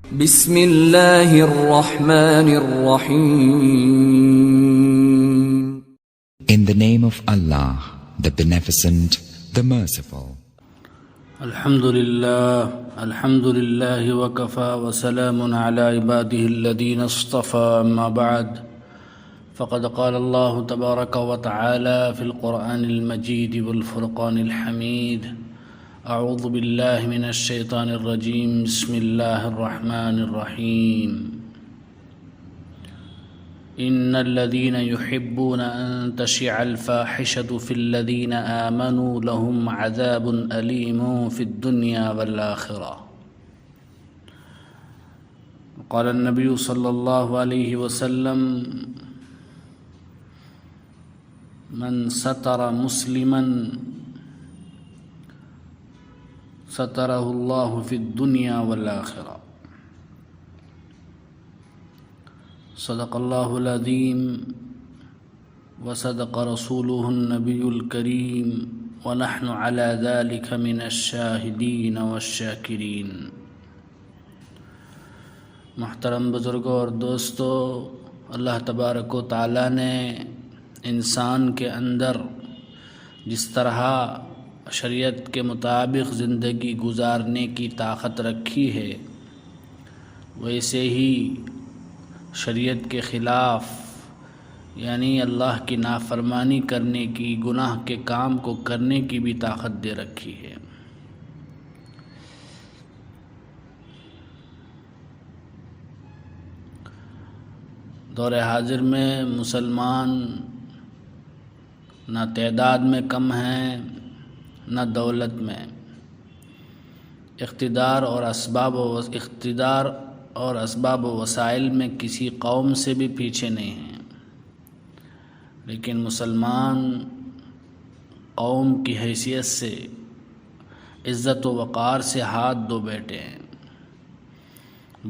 بسم اللہ الرحمن الرحیم. In the name of Allah, the Beneficent, the Merciful. الحمد لله وكفى وسلام على عباده الذين اصطفى. أما بعد فقد قال الله تبارك وتعالى في القرآن المجيد والفرقان الحميد: أعوذ بالله من الشيطان الرجيم. بسم الله الرحمن الرحيم. إن الذين يحبون أن تشيع الفاحشة في الذين آمنوا لهم عذاب أليم في الدنيا والآخرة. قال النبي صلى الله عليه وسلم: من ستر مسلما ستره الله في الدنيا والآخرة. صدق الله العظيم وصدق رسوله النبي الكريم ونحن على ذلك من الشاهدين والشاكرين. محترم بزرگوں اور دوستو، اللہ تبارک و تعالیٰ نے انسان کے اندر جس طرح شریعت کے مطابق زندگی گزارنے کی طاقت رکھی ہے، ویسے ہی شریعت کے خلاف یعنی اللہ کی نافرمانی کرنے کی، گناہ کے کام کو کرنے کی بھی طاقت دے رکھی ہے. دور حاضر میں مسلمان نہ تعداد میں کم ہیں نہ دولت میں، اقتدار اور اسباب و وسائل میں کسی قوم سے بھی پیچھے نہیں ہیں، لیکن مسلمان قوم کی حیثیت سے عزت و وقار سے ہاتھ دھو بیٹھے ہیں.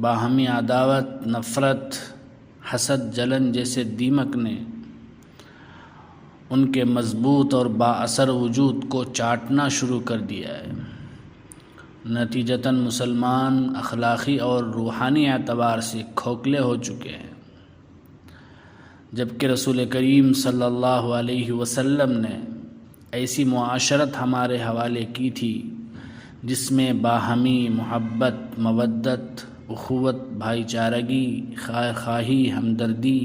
باہمی عداوت، نفرت، حسد، جلن جیسے دیمک نے ان کے مضبوط اور با اثر وجود کو چاٹنا شروع کر دیا ہے. نتیجتاً مسلمان اخلاقی اور روحانی اعتبار سے کھوکھلے ہو چکے ہیں، جبکہ رسول کریم صلی اللہ علیہ وسلم نے ایسی معاشرت ہمارے حوالے کی تھی جس میں باہمی محبت، مودت، اخوت، بھائی چارگی، خیر خواہی، ہمدردی،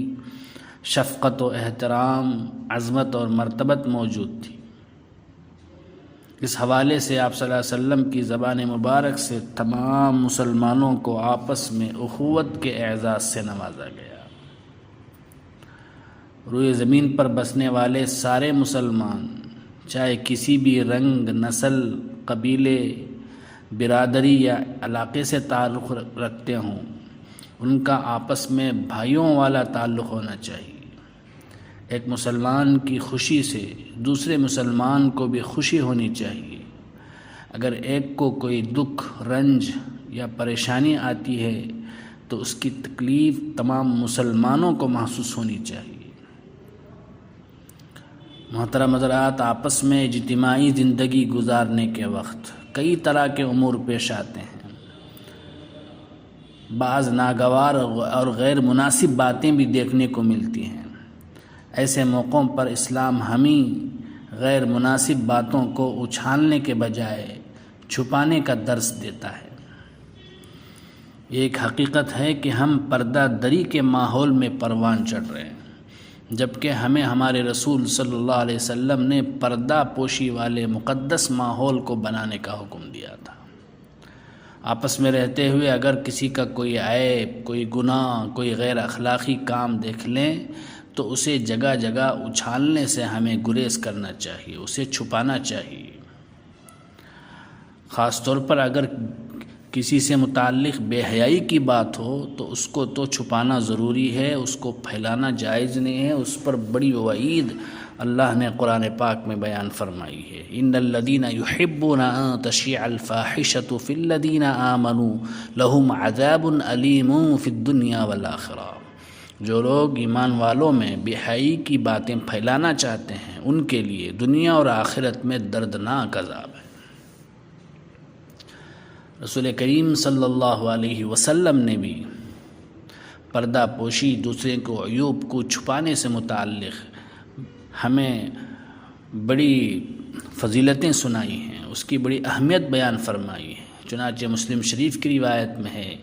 شفقت و احترام، عظمت اور مرتبت موجود تھی. اس حوالے سے آپ صلی اللہ علیہ وسلم کی زبان مبارک سے تمام مسلمانوں کو آپس میں اخوت کے اعزاز سے نوازا گیا. روئے زمین پر بسنے والے سارے مسلمان، چاہے کسی بھی رنگ، نسل، قبیلے، برادری یا علاقے سے تعلق رکھتے ہوں، ان کا آپس میں بھائیوں والا تعلق ہونا چاہیے. ایک مسلمان کی خوشی سے دوسرے مسلمان کو بھی خوشی ہونی چاہیے. اگر ایک کو کوئی دکھ، رنج یا پریشانی آتی ہے تو اس کی تکلیف تمام مسلمانوں کو محسوس ہونی چاہیے. محترم حضرات، آپس میں اجتماعی زندگی گزارنے کے وقت کئی طرح کے امور پیش آتے ہیں. بعض ناگوار اور غیر مناسب باتیں بھی دیکھنے کو ملتی ہیں. ایسے موقعوں پر اسلام ہمیں غیر مناسب باتوں کو اچھالنے کے بجائے چھپانے کا درس دیتا ہے. یہ ایک حقیقت ہے کہ ہم پردہ دری کے ماحول میں پروان چڑھ رہے ہیں، جبکہ ہمیں ہمارے رسول صلی اللہ علیہ وسلم نے پردہ پوشی والے مقدس ماحول کو بنانے کا حکم دیا تھا. آپس میں رہتے ہوئے اگر کسی کا کوئی عیب، کوئی گناہ، کوئی غیر اخلاقی کام دیکھ لیں تو اسے جگہ جگہ اچھالنے سے ہمیں گریز کرنا چاہیے، اسے چھپانا چاہیے. خاص طور پر اگر کسی سے متعلق بے حیائی کی بات ہو تو اس کو تو چھپانا ضروری ہے، اس کو پھیلانا جائز نہیں ہے. اس پر بڑی وعید اللہ نے قرآن پاک میں بیان فرمائی ہے: ان الذین یحبون ان تشیع الفاحشۃ فی الذین آمنوا لہم عذاب علیم فی الدنیا والآخرہ. جو لوگ ایمان والوں میں بے حیائی کی باتیں پھیلانا چاہتے ہیں ان کے لیے دنیا اور آخرت میں دردناک عذاب ہے. رسول کریم صلی اللہ علیہ وسلم نے بھی پردہ پوشی، دوسرے کو عیوب کو چھپانے سے متعلق ہمیں بڑی فضیلتیں سنائی ہیں، اس کی بڑی اہمیت بیان فرمائی ہے۔ چنانچہ مسلم شریف کی روایت میں ہے،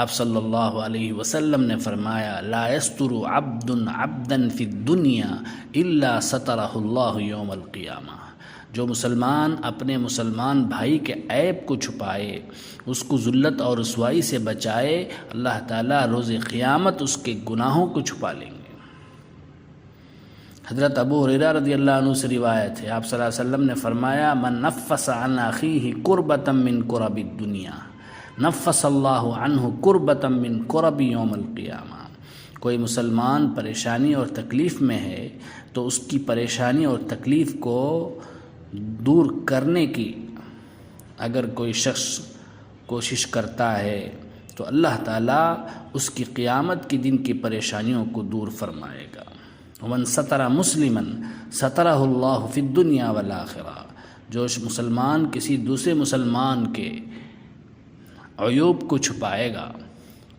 آپ صلی اللہ علیہ وسلم نے فرمایا، لا یستر عبد عبدا فی الدنیا الا سترہ اللہ یوم القیامہ۔ جو مسلمان اپنے مسلمان بھائی کے عیب کو چھپائے، اس کو ذلت اور رسوائی سے بچائے، اللہ تعالیٰ روز قیامت اس کے گناہوں کو چھپا لیں گے۔ حضرت ابو ہریرہ رضی اللہ عنہ سے روایت ہے، آپ صلی اللہ علیہ وسلم نے فرمایا، من نفس عن اخیہ کربۃ من کرب الدنیا نفس اللہ عنہ کربۃ من کرب یوم القیامہ۔ کوئی مسلمان پریشانی اور تکلیف میں ہے تو اس کی پریشانی اور تکلیف کو دور کرنے کی اگر کوئی شخص کوشش کرتا ہے تو اللہ تعالیٰ اس کی قیامت کے دن کی پریشانیوں کو دور فرمائے گا۔ ومن ستر مسلما سترہ اللہ فی الدنیا والآخرہ۔ جو مسلمان کسی دوسرے مسلمان کے عیوب کو چھپائے گا،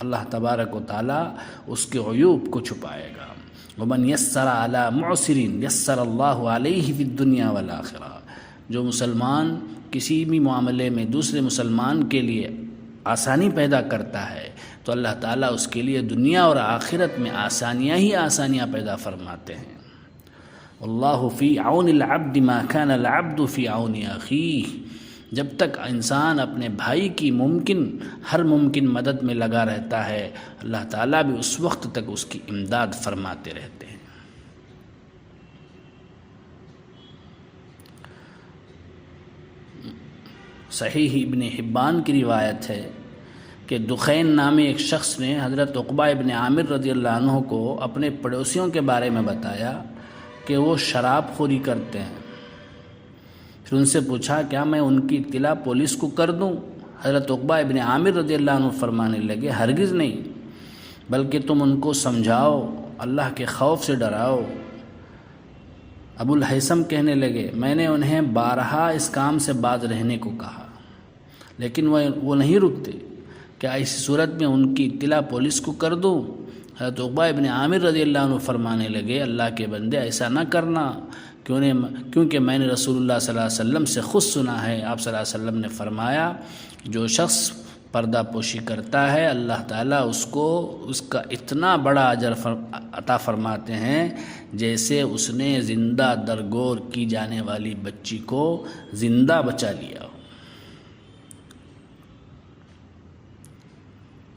اللہ تبارک و تعالیٰ اس کے عیوب کو چھپائے گا۔ ومن یسر علی معسر یسر اللہ علیہ فی الدنیا والآخرہ۔ جو مسلمان کسی بھی معاملے میں دوسرے مسلمان کے لیے آسانی پیدا کرتا ہے تو اللہ تعالیٰ اس کے لیے دنیا اور آخرت میں آسانیاں ہی آسانیاں پیدا فرماتے ہیں۔ واللہ فی عون العبد ما کان العبد فی عون اخیہ۔ جب تک انسان اپنے بھائی کی ہر ممکن مدد میں لگا رہتا ہے، اللہ تعالیٰ بھی اس وقت تک اس کی امداد فرماتے رہتے ہیں۔ صحیح ابن حبان کی روایت ہے کہ دخین نامی ایک شخص نے حضرت عقبہ ابن عامر رضی اللہ عنہ کو اپنے پڑوسیوں کے بارے میں بتایا کہ وہ شراب خوری کرتے ہیں۔ پھر ان سے پوچھا، کیا میں ان کی اطلاع پولیس کو کر دوں؟ حضرت عقبہ ابن عامر رضی اللہ عنہ فرمانے لگے، ہرگز نہیں، بلکہ تم ان کو سمجھاؤ، اللہ کے خوف سے ڈراؤ۔ ابو الہیثم کہنے لگے، میں نے انہیں بارہا اس کام سے باز رہنے کو کہا لیکن وہ نہیں رکتے، کیا اس صورت میں ان کی اطلاع پولیس کو کر دوں؟ حضرت عقبہ ابن عامر رضی اللہ عنہ فرمانے لگے، اللہ کے بندے ایسا نہ کرنا، کیونکہ میں نے رسول اللہ صلی اللہ علیہ وسلم سے خود سنا ہے، آپ صلی اللہ علیہ وسلم نے فرمایا، جو شخص پردہ پوشی کرتا ہے اللہ تعالیٰ اس کا اتنا بڑا اجر عطا فرماتے ہیں جیسے اس نے زندہ درگور کی جانے والی بچی کو زندہ بچا لیا ہو۔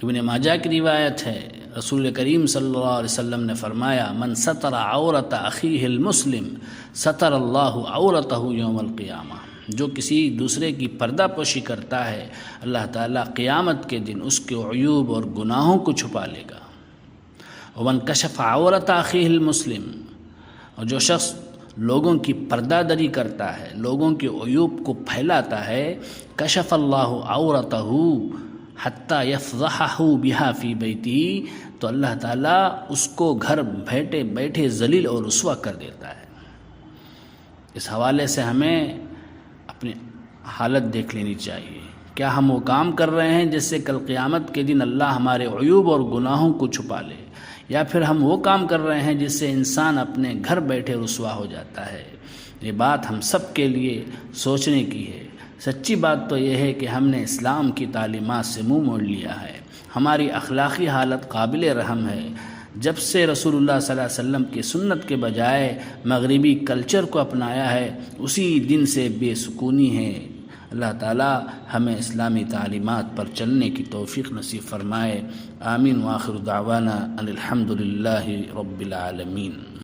ابن ماجہ کی روایت ہے، رسول کریم صلی اللہ علیہ وسلم نے فرمایا، من ستر عورت اخیہ المسلم ستر اللہ عورتہ یوم القیامہ۔ جو کسی دوسرے کی پردہ پوشی کرتا ہے اللہ تعالیٰ قیامت کے دن اس کے عیوب اور گناہوں کو چھپا لے گا۔ ومن کشف عورت اخیہ المسلم، اور جو شخص لوگوں کی پردہ دری کرتا ہے، لوگوں کے عیوب کو پھیلاتا ہے، کشف اللہ عورتہ حتی یفضحہ بہا فی بیتہ، تو اللہ تعالیٰ اس کو گھر بیٹھے بیٹھے ذلیل اور رسوا کر دیتا ہے۔ اس حوالے سے ہمیں اپنی حالت دیکھ لینی چاہیے، کیا ہم وہ کام کر رہے ہیں جس سے کل قیامت کے دن اللہ ہمارے عیوب اور گناہوں کو چھپا لے، یا پھر ہم وہ کام کر رہے ہیں جس سے انسان اپنے گھر بیٹھے رسوا ہو جاتا ہے۔ یہ بات ہم سب کے لیے سوچنے کی ہے۔ سچی بات تو یہ ہے کہ ہم نے اسلام کی تعلیمات سے منہ موڑ لیا ہے، ہماری اخلاقی حالت قابل رحم ہے۔ جب سے رسول اللہ صلی اللہ علیہ وسلم کی سنت کے بجائے مغربی کلچر کو اپنایا ہے، اسی دن سے بے سکونی ہے۔ اللہ تعالی ہمیں اسلامی تعلیمات پر چلنے کی توفیق نصیب فرمائے۔ آمین۔ وآخر دعوانا ان الحمد للہ رب العالمین۔